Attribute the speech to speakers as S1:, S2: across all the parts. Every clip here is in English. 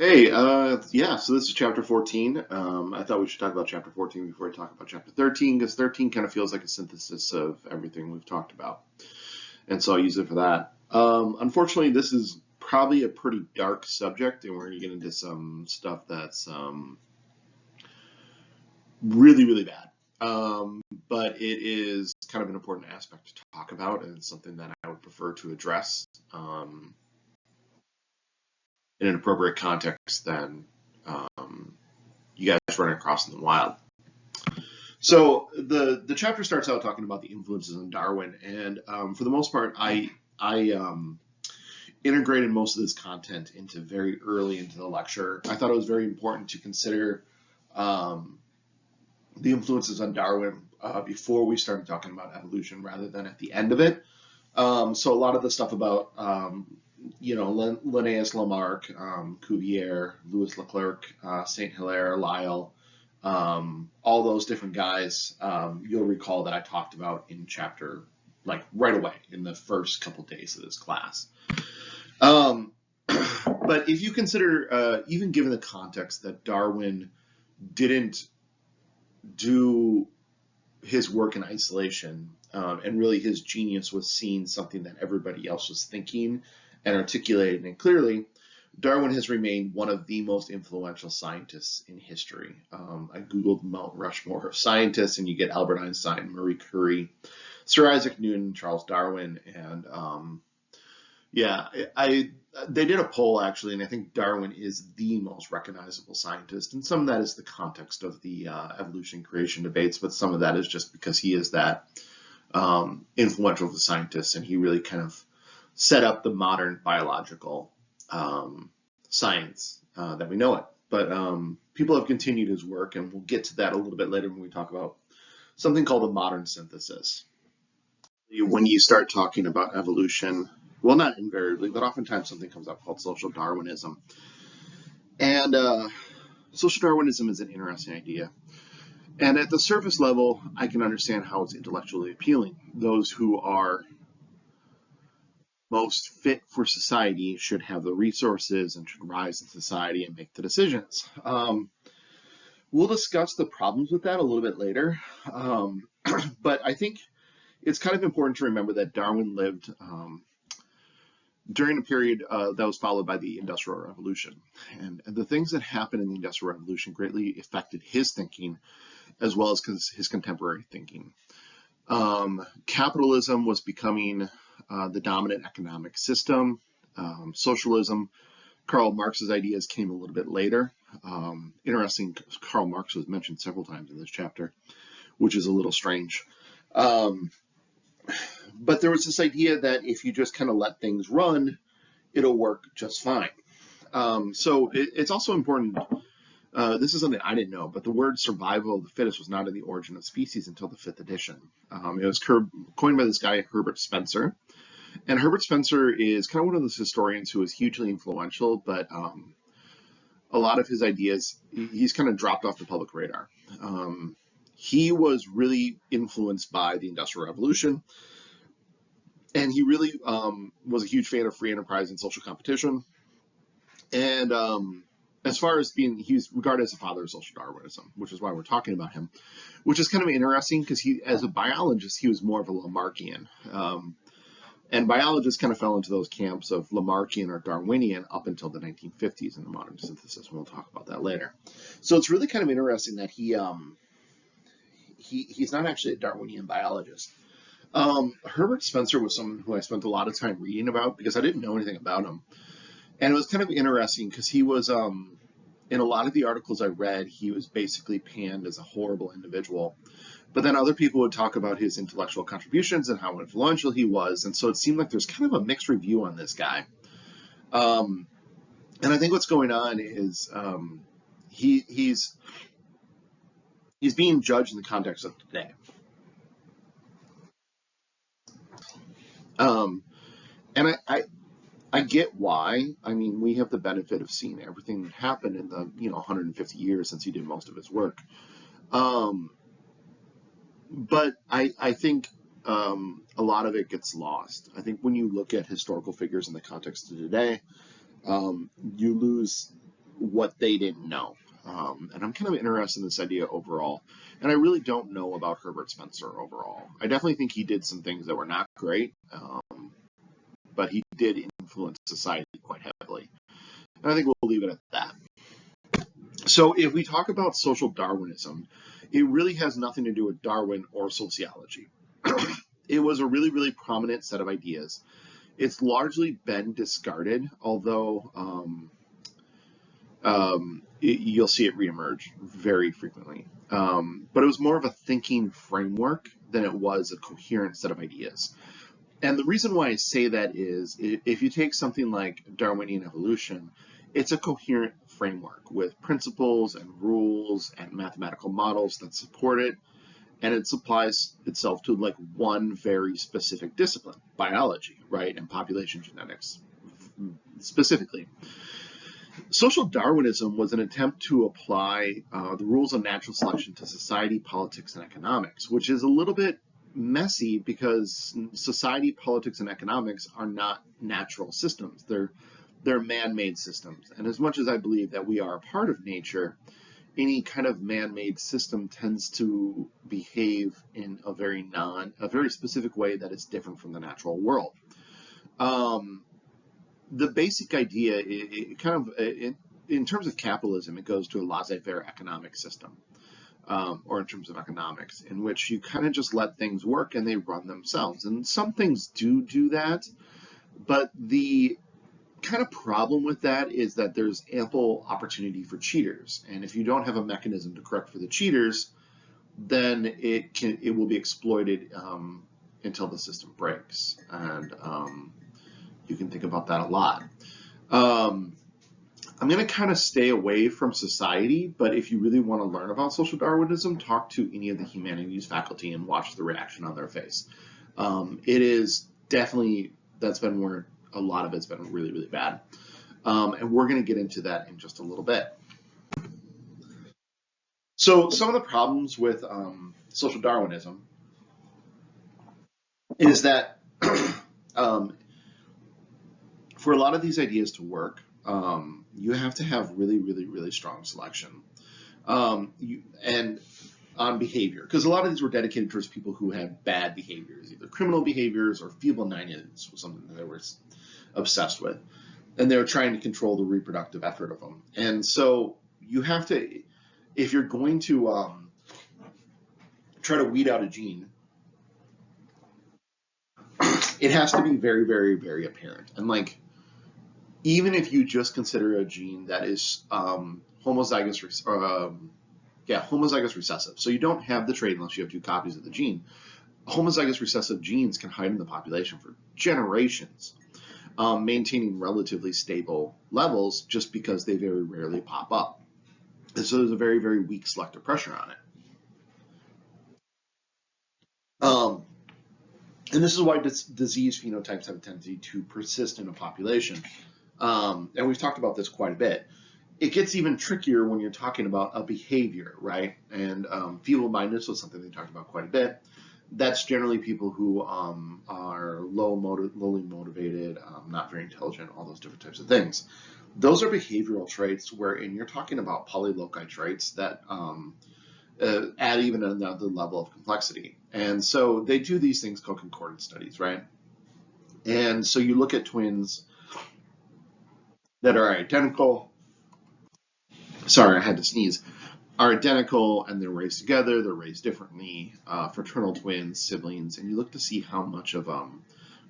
S1: Yeah, so this is chapter 14. I thought we should talk about chapter 14 before we talk about chapter 13, because 13 kind of feels like a synthesis of everything we've talked about. And so I'll use it for that. Unfortunately, this is probably a pretty dark subject, and we're going to get into some stuff that's really, really bad. But it is kind of an important aspect to talk about, and it's something that I would prefer to address in an appropriate context than you guys running across in the wild. So the chapter starts out talking about the influences on Darwin, and for the most part, I integrated most of this content into very early into the lecture. I thought it was very important to consider the influences on Darwin before we started talking about evolution, rather than at the end of it. So a lot of the stuff about Linnaeus, Lamarck, Cuvier, Louis Leclerc, Saint Hilaire, Lyell, all those different guys, you'll recall that I talked about in chapter, like right away in the first couple days of this class. But if you consider, even given the context that Darwin didn't do his work in isolation, and really his genius was seeing something that everybody else was thinking and articulating it clearly, Darwin has remained one of the most influential scientists in history. I googled Mount Rushmore of scientists, and you get Albert Einstein, Marie Curie, Sir Isaac Newton, Charles Darwin, and they did a poll actually, and I think Darwin is the most recognizable scientist. And some of that is the context of the evolution creation debates, but some of that is just because he is that influential of the scientists, and he really kind of set up the modern biological science that we know it. But people have continued his work, and we'll get to that a little bit later when we talk about something called the modern synthesis. When you start talking about evolution, well, not invariably, but oftentimes something comes up called social Darwinism. And social Darwinism is an interesting idea. And at the surface level, I can understand how it's intellectually appealing. Those who are most fit for society should have the resources and should rise in society and make the decisions. We'll discuss the problems with that a little bit later. But I think it's kind of important to remember that Darwin lived during a period that was followed by the Industrial Revolution. And the things that happened in the Industrial Revolution greatly affected his thinking as well as his contemporary thinking. Capitalism was becoming the dominant economic system. Socialism, Karl Marx's ideas came a little bit later. Interesting, Karl Marx was mentioned several times in this chapter, which is a little strange. But there was this idea that if you just kind of let things run, it'll work just fine. So it's also important, this is something I didn't know, but the word survival of the fittest was not in the Origin of Species until the 5th edition. It was coined by this guy, Herbert Spencer. And Herbert Spencer is kind of one of those historians who is hugely influential, but a lot of his ideas, he's kind of dropped off the public radar. He was really influenced by the Industrial Revolution, and he really was a huge fan of free enterprise and social competition. And as far as he's regarded as a father of social Darwinism, which is why we're talking about him, which is kind of interesting because as a biologist, he was more of a Lamarckian. And biologists kind of fell into those camps of Lamarckian or Darwinian up until the 1950s in the modern synthesis. We'll talk about that later. So it's really kind of interesting that he's not actually a Darwinian biologist. Herbert Spencer was someone who I spent a lot of time reading about because I didn't know anything about him. And it was kind of interesting because he was, in a lot of the articles I read, he was basically panned as a horrible individual. But then other people would talk about his intellectual contributions and how influential he was. And so it seemed like there's kind of a mixed review on this guy. And I think what's going on is he's being judged in the context of today. And I get why. I mean, we have the benefit of seeing everything that happened in the 150 years since he did most of his work. But I think a lot of it gets lost. I think when you look at historical figures in the context of today, you lose what they didn't know. And I'm kind of interested in this idea overall. And I really don't know about Herbert Spencer overall. I definitely think he did some things that were not great, but he did influence society quite heavily. And I think we'll leave it at that. So if we talk about social Darwinism, it really has nothing to do with Darwin or sociology. It was a really, really prominent set of ideas. It's largely been discarded, although you'll see it reemerge very frequently. But it was more of a thinking framework than it was a coherent set of ideas. And the reason why I say that is if you take something like Darwinian evolution, it's a coherent framework with principles and rules and mathematical models that support it, and it applies itself to like one very specific discipline, biology, right, and population genetics specifically. Social Darwinism was an attempt to apply the rules of natural selection to society, politics, and economics, which is a little bit messy because society, politics, and economics are not natural systems. They're man-made systems. And as much as I believe that we are a part of nature, any kind of man-made system tends to behave in a very specific way that is different from the natural world. The basic idea, in terms of capitalism, it goes to a laissez-faire economic system, or in terms of economics, in which you kind of just let things work and they run themselves. And some things do that, but the kind of problem with that is that there's ample opportunity for cheaters. And if you don't have a mechanism to correct for the cheaters, then it will be exploited until the system breaks. And you can think about that a lot. I'm going to kind of stay away from society, but if you really want to learn about social Darwinism, talk to any of the humanities faculty and watch the reaction on their face. It is definitely, that's been where a lot of it's been really, really bad. And we're going to get into that in just a little bit. So some of the problems with social Darwinism is that for a lot of these ideas to work, you have to have really, really, really strong selection. And on behavior, because a lot of these were dedicated towards people who had bad behaviors, either criminal behaviors or feeble-mindedness was something that they were obsessed with. And they were trying to control the reproductive effort of them. And so you have to, if you're going to try to weed out a gene, it has to be very, very, very apparent. And like, even if you just consider a gene that is homozygous recessive, so you don't have the trait unless you have 2 copies of the gene. Homozygous recessive genes can hide in the population for generations, maintaining relatively stable levels just because they very rarely pop up. And so there's a very, very weak selective pressure on it. And this is why disease phenotypes have a tendency to persist in a population. And we've talked about this quite a bit. It gets even trickier when you're talking about a behavior, right? And feeble-mindedness was something we talked about quite a bit. That's generally people who are lowly motivated, not very intelligent, all those different types of things. Those are behavioral traits wherein you're talking about polyloci traits that add even another level of complexity. And so they do these things called concordance studies, right? And so you look at twins that are identical. Sorry, I had to sneeze. Are identical and they're raised together, they're raised differently, fraternal twins, siblings, and you look to see how much of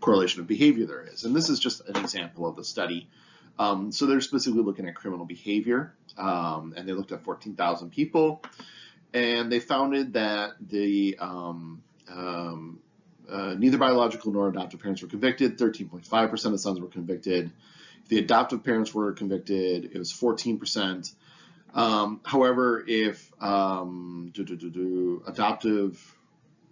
S1: correlation of behavior there is. And this is just an example of the study. So they're specifically looking at criminal behavior, and they looked at 14,000 people, and they found that the neither biological nor adoptive parents were convicted. 13.5% of sons were convicted. If the adoptive parents were convicted, it was 14%. However, if adoptive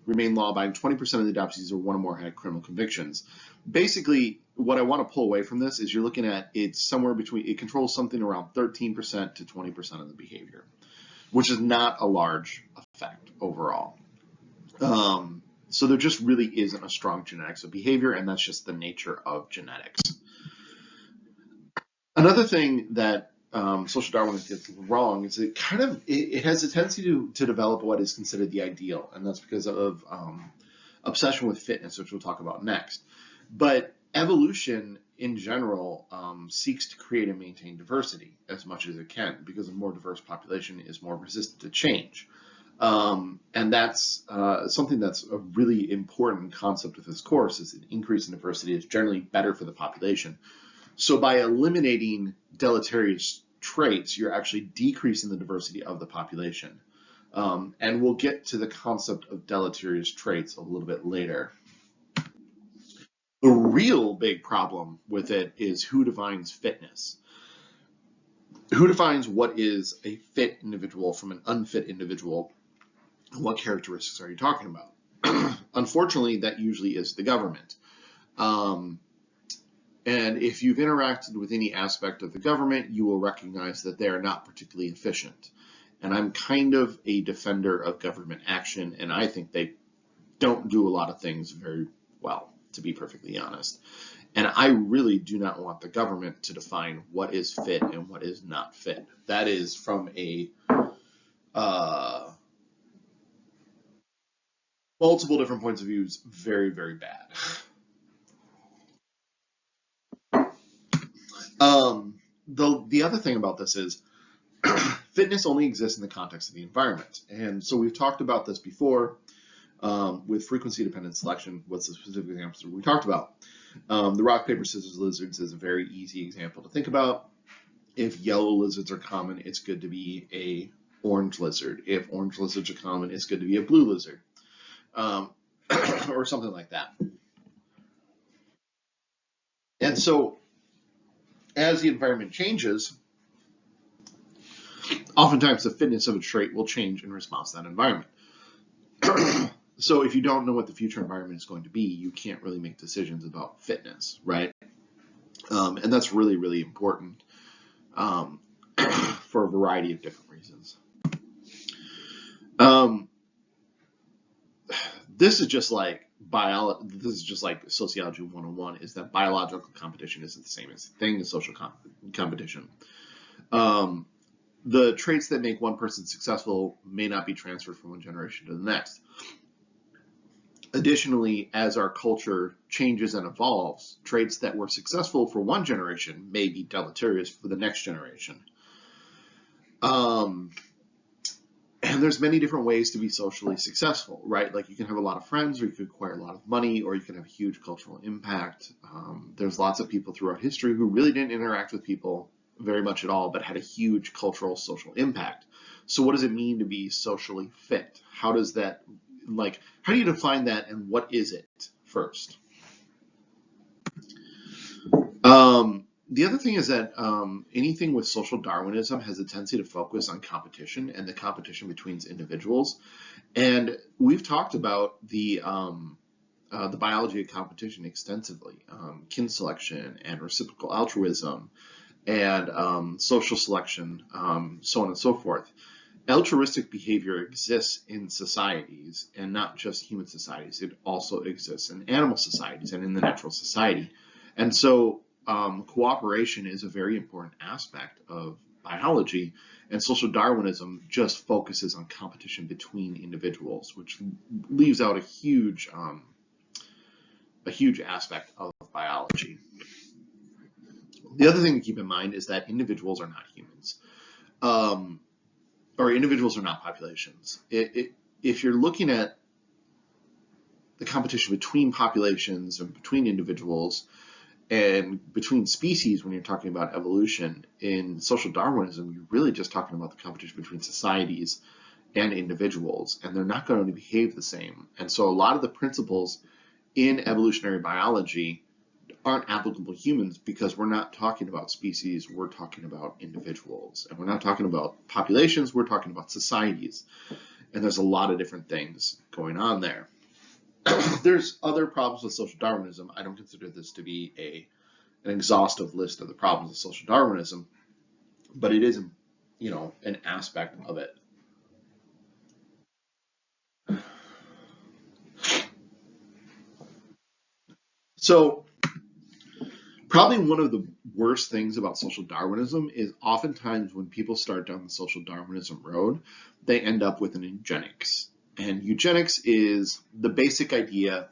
S1: remained law-abiding, 20% of the adoptees or one or more had criminal convictions. Basically, what I want to pull away from this is you're looking at it's somewhere between, it controls something around 13% to 20% of the behavior, which is not a large effect overall. So there just really isn't a strong genetics of behavior, and that's just the nature of genetics. Another thing that social Darwinism gets wrong is it has a tendency to develop what is considered the ideal, and that's because of obsession with fitness, which we'll talk about next. But evolution in general seeks to create and maintain diversity as much as it can, because a more diverse population is more resistant to change. And that's something that's a really important concept of this course, is an increase in diversity is generally better for the population. So by eliminating deleterious traits, you're actually decreasing the diversity of the population. And we'll get to the concept of deleterious traits a little bit later. The real big problem with it is who defines fitness. Who defines what is a fit individual from an unfit individual? What characteristics are you talking about? Unfortunately, that usually is the government. And if you've interacted with any aspect of the government, you will recognize that they are not particularly efficient. And I'm kind of a defender of government action, and I think they don't do a lot of things very well, to be perfectly honest. And I really do not want the government to define what is fit and what is not fit. That is, from a multiple different points of view, is very, very bad. The other thing about this is fitness only exists in the context of the environment. And so we've talked about this before with frequency-dependent selection. What's the specific example we talked about? The rock, paper, scissors lizards is a very easy example to think about. If yellow lizards are common, it's good to be a orange lizard. If orange lizards are common, it's good to be a blue lizard, or something like that. And so as the environment changes, oftentimes the fitness of a trait will change in response to that environment. So if you don't know what the future environment is going to be, you can't really make decisions about fitness, right? And that's really, really important for a variety of different reasons. This is just like sociology 101, is that biological competition isn't the same thing as social competition. The traits that make one person successful may not be transferred from one generation to the next. Additionally, as our culture changes and evolves, traits that were successful for one generation may be deleterious for the next generation. And there's many different ways to be socially successful, right? Like you can have a lot of friends, or you can acquire a lot of money, or you can have a huge cultural impact. There's lots of people throughout history who really didn't interact with people very much at all, but had a huge cultural social impact. So what does it mean to be socially fit? How does that, how do you define that, and what is it first? The other thing is that anything with social Darwinism has a tendency to focus on competition and the competition between individuals. And we've talked about the biology of competition extensively, kin selection and reciprocal altruism and social selection, so on and so forth. Altruistic behavior exists in societies, and not just human societies. It also exists in animal societies and in the natural society. And so cooperation is a very important aspect of biology, and social Darwinism just focuses on competition between individuals, which leaves out a huge aspect of biology. The other thing to keep in mind is that individuals are not humans, or individuals are not populations. If you're looking at the competition between populations and between individuals, and between species, when you're talking about evolution, in social Darwinism, you're really just talking about the competition between societies and individuals, and they're not going to behave the same. And so a lot of the principles in evolutionary biology aren't applicable to humans, because we're not talking about species, we're talking about individuals. And we're not talking about populations, we're talking about societies. And there's a lot of different things going on there. There's other problems with social Darwinism. I don't consider this to be an exhaustive list of the problems of social Darwinism, but it is, an aspect of it. So Probably one of the worst things about social Darwinism is oftentimes when people start down the social Darwinism road, they end up with an eugenics. And eugenics is the basic idea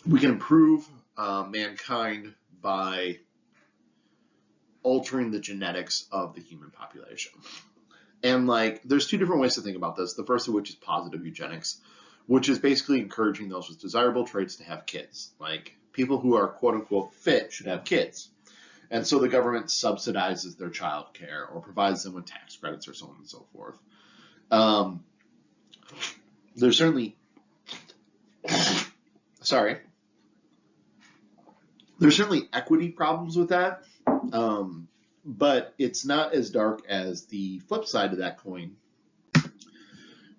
S1: we can improve mankind by altering the genetics of the human population. And like, there's two different ways to think about this. The first of which is positive eugenics, which is basically encouraging those with desirable traits to have kids. Like, people who are quote unquote fit should have kids. And so the government subsidizes their child care or provides them with tax credits or so on and so forth. There's certainly, there's certainly equity problems with that. But it's not as dark as the flip side of that coin,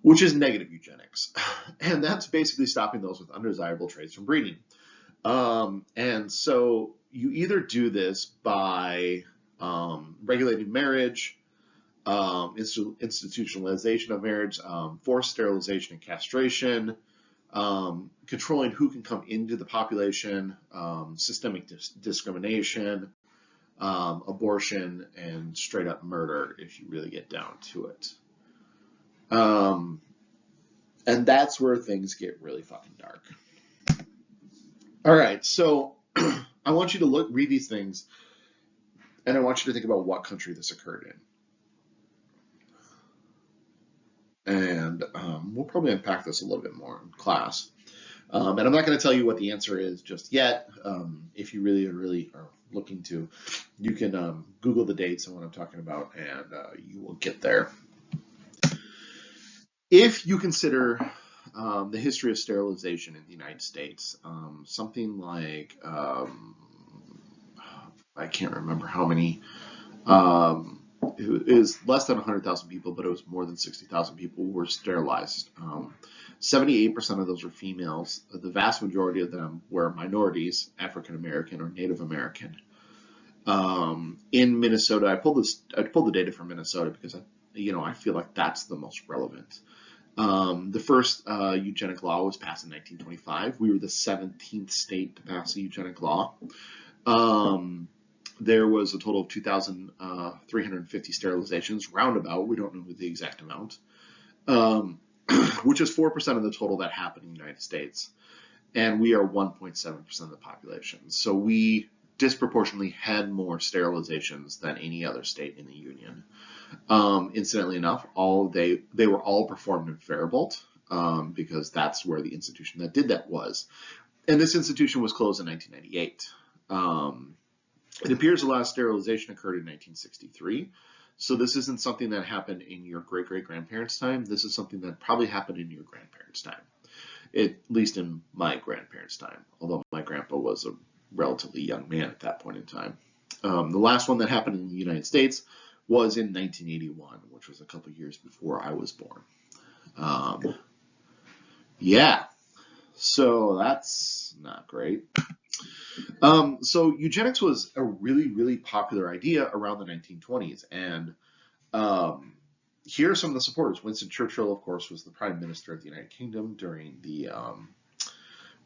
S1: which is negative eugenics. And that's basically stopping those with undesirable traits from breeding. And so you either do this by regulating marriage, institutionalization of marriage, forced sterilization and castration, controlling who can come into the population, systemic discrimination, abortion, and straight up murder if you really get down to it. And that's where things get really fucking dark. All right, so I want you to read these things, and I want you to think about what country this occurred in. And we'll probably unpack this a little bit more in class. And I'm not going to tell you what the answer is just yet. If you really are looking to, you can Google the dates and what I'm talking about, and you will get there. If you consider the history of sterilization in the United States, something like, I can't remember how many, it is less than 100,000 people, but it was more than 60,000 people who were sterilized. 78% of those were females. The vast majority of them were minorities, African American or Native American. In Minnesota, I pulled the data from Minnesota because I feel like that's the most relevant. The first eugenic law was passed in 1925. We were the 17th state to pass a eugenic law. There was a total of 2,350 sterilizations, roundabout. We don't know the exact amount, which is 4% of the total that happened in the United States. And we are 1.7% of the population. So we disproportionately had more sterilizations than any other state in the Union. Incidentally enough, they were all performed in Faribault, because that's where the institution that did that was. And this institution was closed in 1998. It appears the last sterilization occurred in 1963. So this isn't something that happened in your great-great-grandparents' time. This is something that probably happened in your grandparents' time, at least in my grandparents' time, although my grandpa was a relatively young man at that point in time. The last one that happened in the United States was in 1981, which was a couple years before I was born. Yeah, so that's not great. So eugenics was a really popular idea around the 1920s, and here are some of the supporters. Winston Churchill, of course, was the Prime Minister of the United Kingdom during the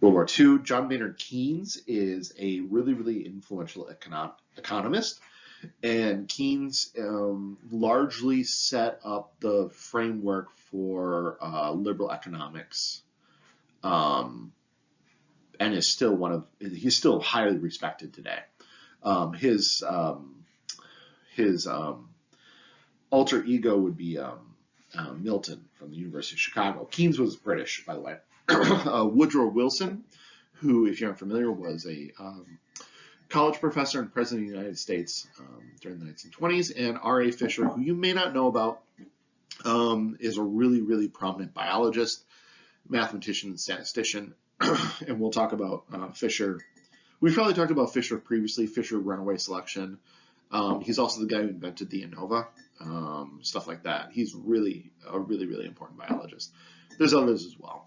S1: World War II. John Maynard Keynes is a really influential economist, and Keynes largely set up the framework for liberal economics, and is still he's still highly respected today. His alter ego would be Milton from the University of Chicago. Keynes was British, by the way. Woodrow Wilson, who, if you're unfamiliar, was a college professor and president of the United States during the 1920s, and R.A. Fisher, who you may not know about, is a really prominent biologist, mathematician, and statistician. And we'll talk about Fisher. We've probably talked about Fisher previously, Fisher runaway selection. He's also the guy who invented the ANOVA, stuff like that. He's really a really important biologist. There's others as well.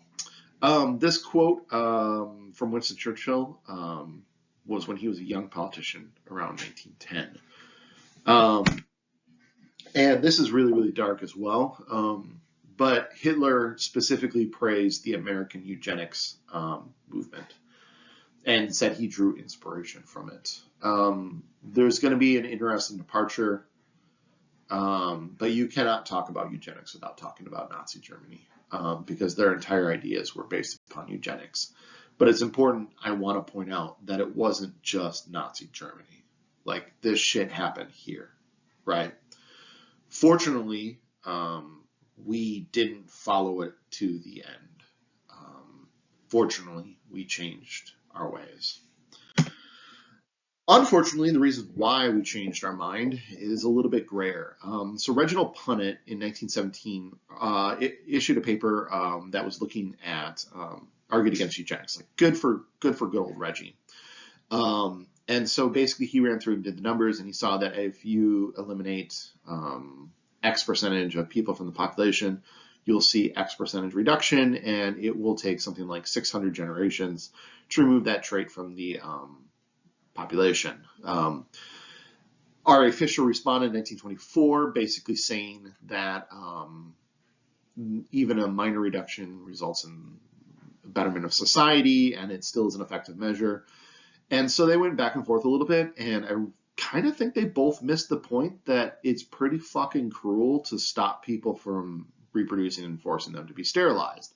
S1: This quote from Winston Churchill was when he was a young politician around 1910. And this is really dark as well. But Hitler specifically praised the American eugenics movement. and said he drew inspiration from it. There's going to be an interesting departure, but you cannot talk about eugenics without talking about Nazi Germany, because their entire ideas were based upon eugenics. But it's important, I want to point out, that it wasn't just Nazi Germany. Like, this shit happened here, right? Fortunately, we didn't follow it to the end. Fortunately, we changed our ways. Unfortunately, the reason why we changed our mind is a little bit grayer. So Reginald Punnett in 1917 issued a paper that was looking at, argued against eugenics, like good for good old Reggie. And so basically he ran through and did the numbers, and he saw that if you eliminate X percentage of people from the population, you'll see X percentage reduction, and it will take something like 600 generations to remove that trait from the population. R.A. Fisher responded in 1924, basically saying that even a minor reduction results in betterment of society, and it still is an effective measure. And so they went back and forth a little bit, and I kind of think they both missed the point that it's pretty fucking cruel to stop people from reproducing and forcing them to be sterilized.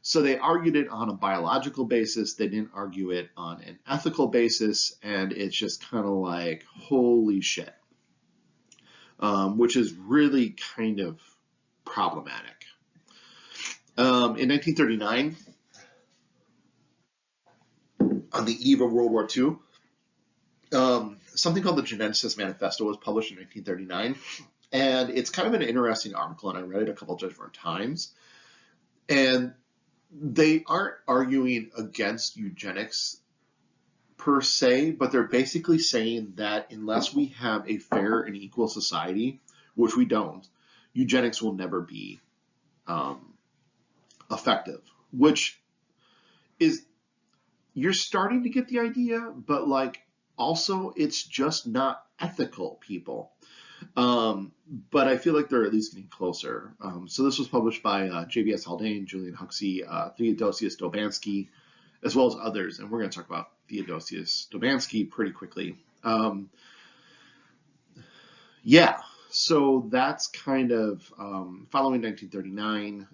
S1: So they argued it on a biological basis. They didn't argue it on an ethical basis, and it's just kind of like, holy shit, which is really kind of problematic. In 1939, on the eve of World War II, something called the Geneticist Manifesto was published in 1939, and it's kind of an interesting article, and I read it a couple different times, and they aren't arguing against eugenics per se, but they're basically saying that unless we have a fair and equal society, which we don't, eugenics will never be effective, which is, you're starting to get the idea, but like also it's just not ethical, people. But I feel like they're at least getting closer. So this was published by J.B.S. Haldane, Julian Huxley, Theodosius Dobansky, as well as others. And we're going to talk about Theodosius Dobansky pretty quickly. Yeah, so that's kind of, following 1939,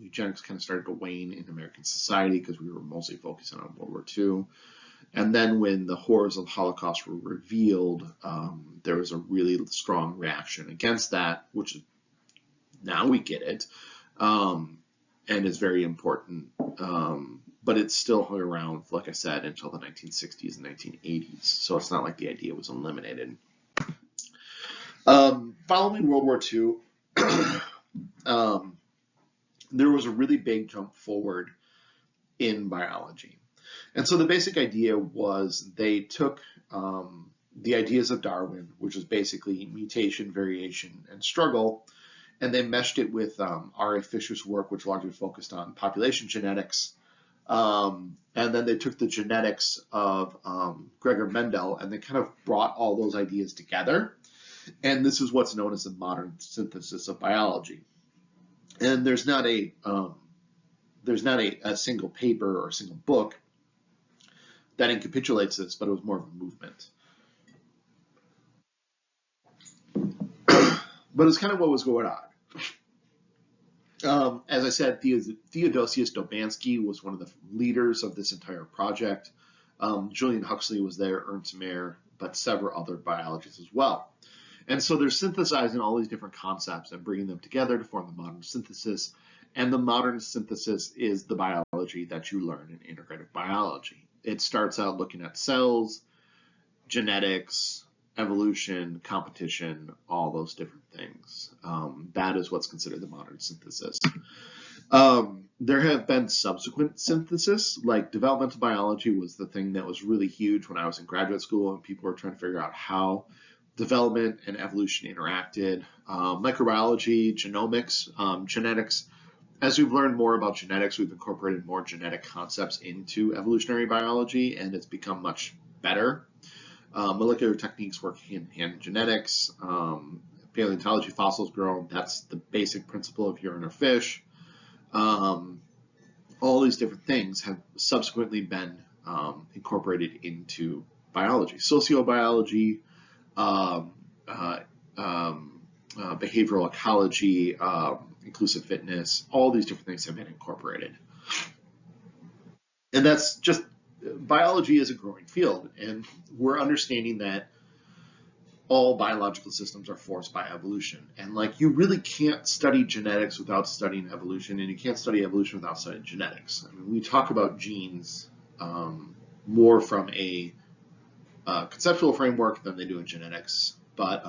S1: eugenics kind of started to wane in American society because we were mostly focusing on World War II. And then when the horrors of the Holocaust were revealed, there was a really strong reaction against that, which now we get it, and is very important. But it's still hung around, like I said, until the 1960s and 1980s. So it's not like the idea was eliminated. Following World War II, there was a really big jump forward in biology. And so the basic idea was they took the ideas of Darwin, which is basically mutation, variation, and struggle, and they meshed it with R.A. Fisher's work, which largely focused on population genetics. And then they took the genetics of Gregor Mendel, and they kind of brought all those ideas together. And this is what's known as the modern synthesis of biology. And there's not a single paper or a single book that encapsulates this, but it was more of a movement. But it's kind of what was going on. As I said, Theodosius Dobansky was one of the leaders of this entire project. Julian Huxley was there, Ernst Mayr, but several other biologists as well. And so they're synthesizing all these different concepts and bringing them together to form the modern synthesis. And the modern synthesis is the biology that you learn in integrative biology. It starts out looking at cells, genetics, evolution, competition, all those different things. That is what's considered the modern synthesis. There have been subsequent synthesis, like developmental biology was the thing that was really huge when I was in graduate school and people were trying to figure out how development and evolution interacted. Microbiology, genomics, genetics. As we've learned more about genetics, we've incorporated more genetic concepts into evolutionary biology, and it's become much better. Molecular techniques work hand in hand in genetics. Paleontology, fossils grown, that's the basic principle of urine or fish. All these different things have subsequently been incorporated into biology, sociobiology, um, behavioral ecology, inclusive fitness, all these different things have been incorporated. And that's just, biology is a growing field, and we're understanding that all biological systems are forced by evolution. And like, you really can't study genetics without studying evolution, and you can't study evolution without studying genetics. I mean, we talk about genes more from a conceptual framework than they do in genetics, but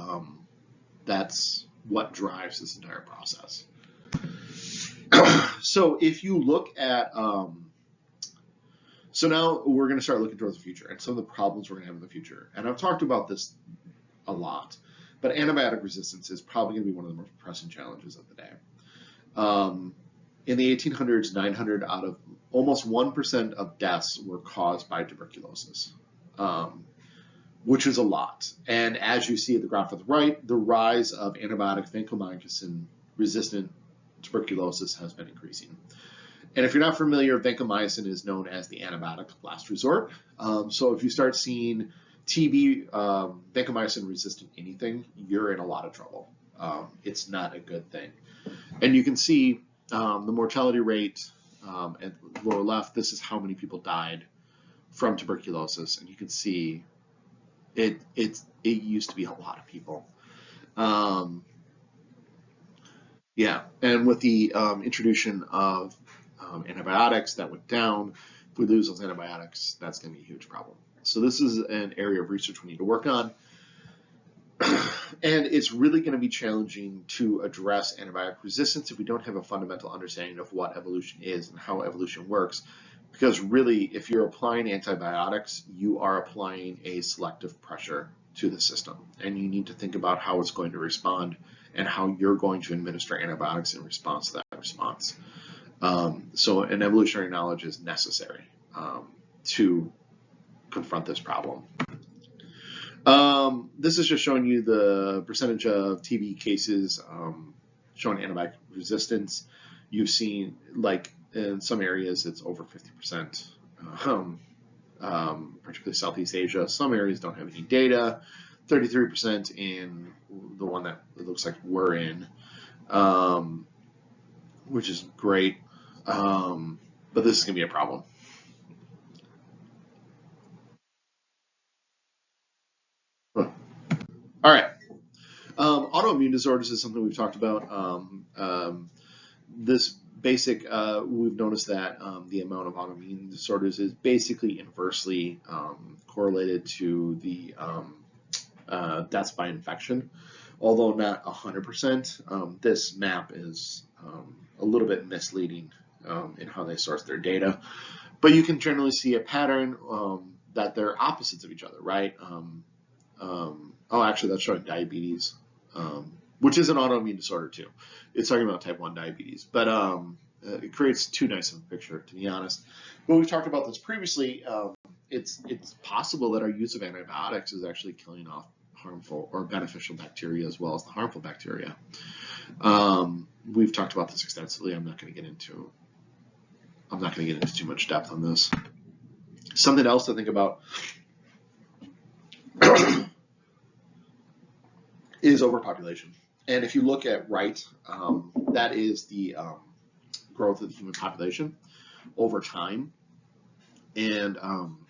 S1: that's what drives this entire process. So if you look at, so now we're going to start looking towards the future and some of the problems we're going to have in the future. And I've talked about this a lot, but antibiotic resistance is probably going to be one of the most pressing challenges of the day. In the 1800s, 900 out of almost 1% of deaths were caused by tuberculosis, which is a lot. And as you see at the graph on the right, the rise of antibiotic vancomycin resistant tuberculosis has been increasing. And if you're not familiar, vancomycin is known as the antibiotic of last resort. So if you start seeing TB, vancomycin resistant anything, you're in a lot of trouble. It's not a good thing. And you can see the mortality rate at the lower left. This is how many people died from tuberculosis, and you can see it used to be a lot of people. Yeah, and with the introduction of antibiotics, that went down. If we lose those antibiotics, that's going to be a huge problem. So this is an area of research we need to work on. And it's really going to be challenging to address antibiotic resistance if we don't have a fundamental understanding of what evolution is and how evolution works. Because really, if you're applying antibiotics, you are applying a selective pressure to the system. And you need to think about how it's going to respond and how you're going to administer antibiotics in response to that response. So an evolutionary knowledge is necessary to confront this problem. This is just showing you the percentage of TB cases showing antibiotic resistance. You've seen, like, in some areas it's over 50%, particularly Southeast Asia. Some areas don't have any data, 33% in the one that it looks like we're in, which is great, but this is going to be a problem. All right. Autoimmune disorders is something we've talked about. This basic, we've noticed that the amount of autoimmune disorders is basically inversely correlated to the deaths by infection, although not 100%. This map is a little bit misleading in how they source their data, but you can generally see a pattern that they're opposites of each other, right? Oh, actually, that's showing diabetes, which is an autoimmune disorder too. It's talking about type 1 diabetes, but it creates too nice of a picture, to be honest. But we've talked about this previously. It's possible that our use of antibiotics is actually killing off harmful or beneficial bacteria as well as the harmful bacteria. We've talked about this extensively. I'm not going to get into too much depth on this. Something else to think about is overpopulation. And if you look at right, that is the growth of the human population over time. And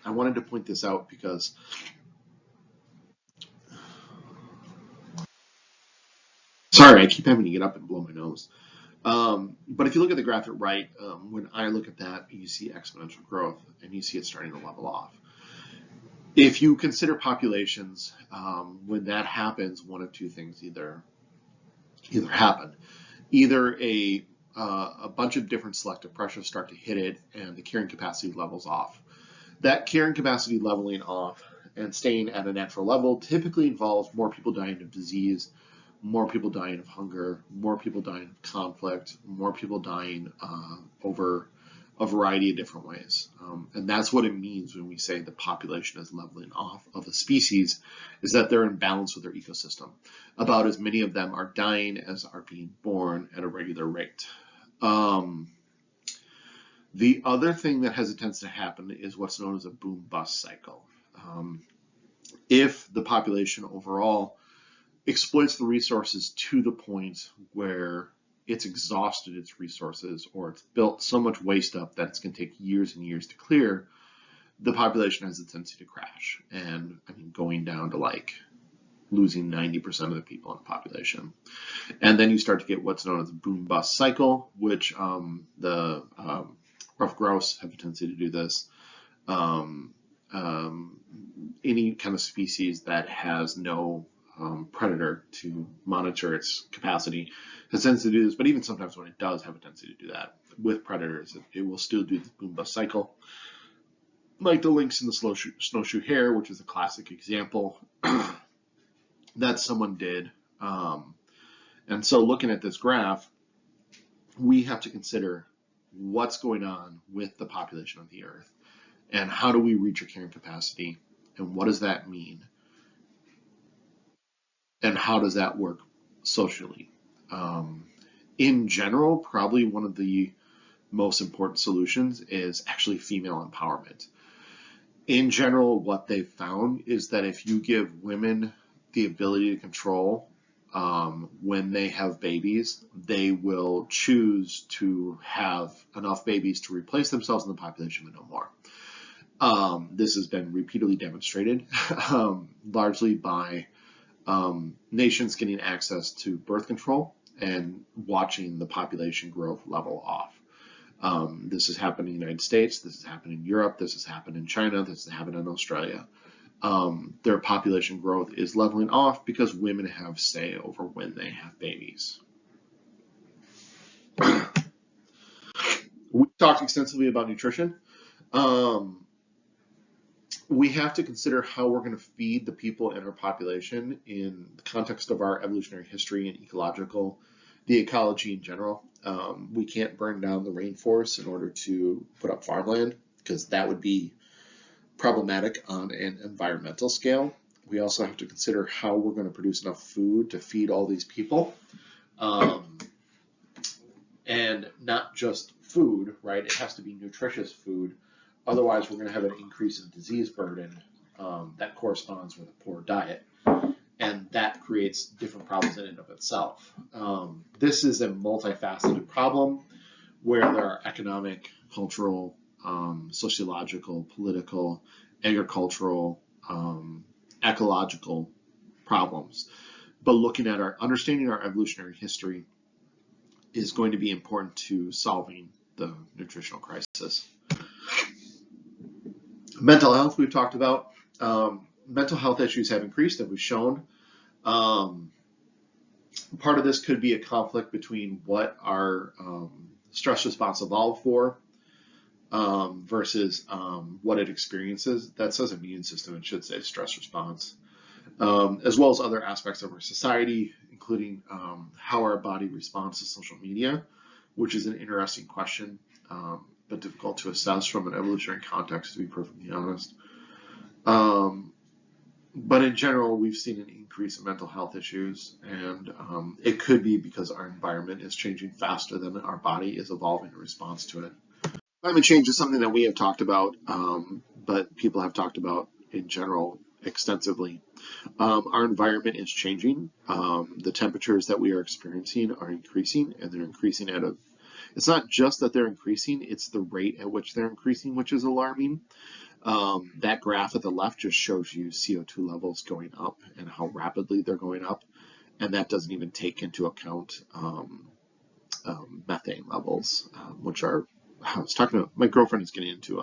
S1: I wanted to point this out because sorry, I keep having to get up and blow my nose. But if you look at the graph at right, when I look at that, you see exponential growth, and you see it starting to level off. If you consider populations, when that happens, one of two things either happen. Either a bunch of different selective pressures start to hit it, and the carrying capacity levels off. That carrying capacity leveling off and staying at a natural level typically involves more people dying of disease, more people dying of hunger, more people dying of conflict, more people dying over a variety of different ways. And that's what it means when we say the population is leveling off of a species, is that they're in balance with their ecosystem. About as many of them are dying as are being born at a regular rate. The other thing that has a tendency to happen is what's known as a boom-bust cycle. If the population overall exploits the resources to the point where it's exhausted its resources, or it's built so much waste up that it's going to take years and years to clear, the population has a tendency to crash. And I mean, going down to like losing 90% of the people in the population. And then you start to get what's known as a boom-bust cycle, which the rough grouse have a tendency to do this. Any kind of species that has no predator to monitor its capacity has a tendency to do this, but even sometimes when it does have a tendency to do that with predators, it will still do the boom-bust cycle. Like the lynx and the snowshoe hare, which is a classic example that someone did. And so looking at this graph, we have to consider what's going on with the population of the Earth and how do we reach a carrying capacity and what does that mean and how does that work socially. In general, probably one of the most important solutions is actually female empowerment. In general, what they've found is that if you give women the ability to control when they have babies, they will choose to have enough babies to replace themselves in the population, but no more. This has been repeatedly demonstrated, largely by nations getting access to birth control and watching the population growth level off. This has happened in the United States, this has happened in Europe, this has happened in China, this has happened in Australia. Their population growth is leveling off because women have say over when they have babies. We talked extensively about nutrition. We have to consider how we're going to feed the people in our population in the context of our evolutionary history and the ecology in general. We can't burn down the rainforest in order to put up farmland because that would be problematic on an environmental scale. We also have to consider how we're going to produce enough food to feed all these people. And not just food, right? It has to be nutritious food. Otherwise, we're going to have an increase in disease burden that corresponds with a poor diet. And that creates different problems in and of itself. This is a multifaceted problem where there are economic, cultural, sociological, political, agricultural, ecological problems. But looking at understanding our evolutionary history is going to be important to solving the nutritional crisis. Mental health, we've talked about. Mental health issues have increased, and we've shown. Part of this could be a conflict between what our stress response evolved for versus what it experiences. That says immune system, it should say stress response, as well as other aspects of our society, including how our body responds to social media, which is an interesting question, but difficult to assess from an evolutionary context, to be perfectly honest. But in general, we've seen an increase in mental health issues, and it could be because our environment is changing faster than our body is evolving in response to it. Climate change is something that we have talked about, but people have talked about in general extensively. Our environment is changing. The temperatures that we are experiencing are increasing, and they're increasing it's not just that they're increasing, it's the rate at which they're increasing, which is alarming. That graph at the left just shows you CO2 levels going up and how rapidly they're going up, and that doesn't even take into account methane levels, which are, I was talking about, my girlfriend is getting into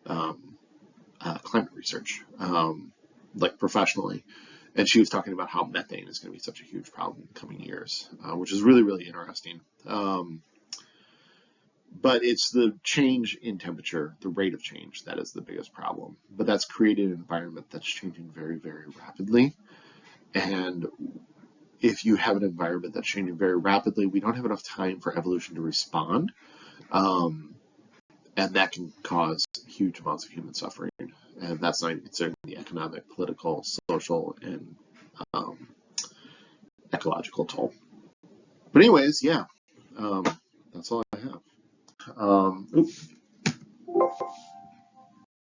S1: climate research, like professionally, and she was talking about how methane is going to be such a huge problem in the coming years, which is really, really interesting. But it's the change in temperature, the rate of change, that is the biggest problem. But that's created an environment that's changing very, very rapidly. And if you have an environment that's changing very rapidly, we don't have enough time for evolution to respond. And that can cause huge amounts of human suffering. And that's not even considering the economic, political, social, and ecological toll. But anyways, yeah, that's all I have. Oop.